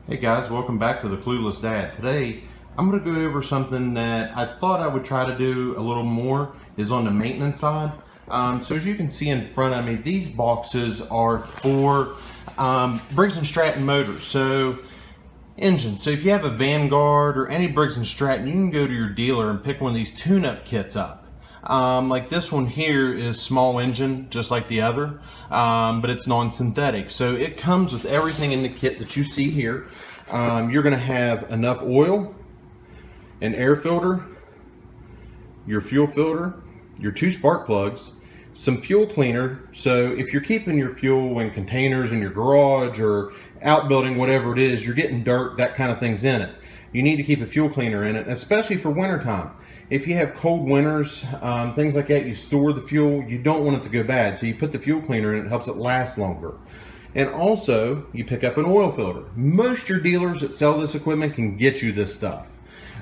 Hey guys, welcome back to the Clueless Dad. Today, I'm going to go over something that I thought I would try to do a little more is on the maintenance side. So as you can see in front of me, these boxes are for Briggs & Stratton motors. So engines. So if you have a Vanguard or any Briggs & Stratton, you can go to your dealer and pick one of these tune-up kits up. Like this one here is small engine, just like the other, but it's non-synthetic. So it comes with everything in the kit that you see here. You're going to have enough oil, an air filter, your fuel filter, your 2 spark plugs, some fuel cleaner. So if you're keeping your fuel in containers in your garage or outbuilding, whatever it is, you're getting dirt, that kind of thing's in it. You need to keep a fuel cleaner in it, especially for wintertime. If you have cold winters, things like that, you store the fuel, you don't want it to go bad. So you put the fuel cleaner in, it helps it last longer. And also, you pick up an oil filter. Most your dealers that sell this equipment can get you this stuff.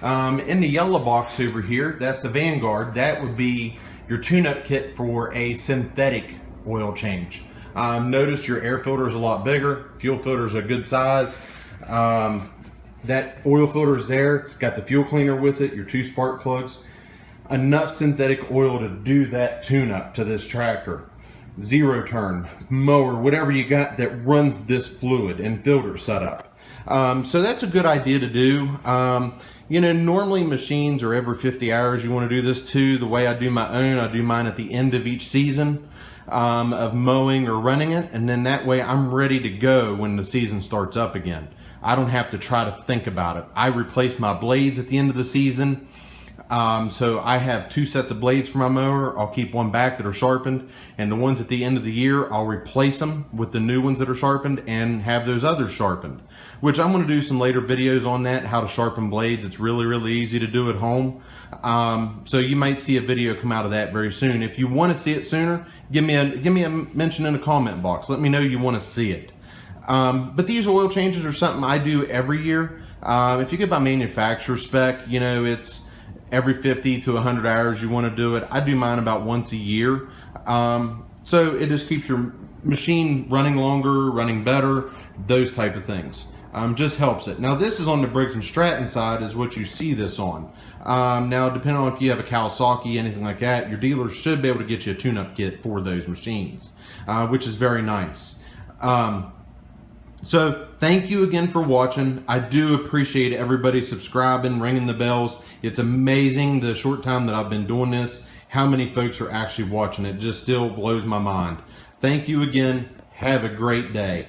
In the yellow box over here, that's the Vanguard. That would be your tune-up kit for a synthetic oil change. Notice your air filter is a lot bigger, fuel filter is a good size. That oil filter is there, it's got the fuel cleaner with it, your 2 spark plugs. Enough synthetic oil to do that tune-up to this tractor. Zero turn, mower, whatever you got that runs this fluid and filter setup. So that's a good idea to do. You know, normally machines are every 50 hours you want to do this too. The way I do my own, I do mine at the end of each season of mowing or running it, and then that way I'm ready to go when the season starts up again. I don't have to try to think about it. I replace my blades at the end of the season. So I have 2 sets of blades for my mower. I'll keep one back that are sharpened, and the ones at the end of the year, I'll replace them with the new ones that are sharpened and have those others sharpened, which I'm going to do some later videos on that, how to sharpen blades. It's really easy to do at home. So you might see a video come out of that very soon. If you want to see it sooner, give me a mention in the comment box. Let me know you want to see it. But these oil changes are something I do every year. If you get by manufacturer spec, you know, it's every 50 to 100 hours you want to do it. I do mine about once a year. So it just keeps your machine running longer, running better, those type of things. Just helps it. Now this is on the Briggs & Stratton side is what you see this on. Now depending on if you have a Kawasaki, anything like that, your dealer should be able to get you a tune-up kit for those machines, which is very nice. So thank you again for watching. I do appreciate everybody subscribing, ringing the bells. It's amazing the short time that I've been doing this, how many folks are actually watching. It just still blows my mind. Thank you again. Have a great day.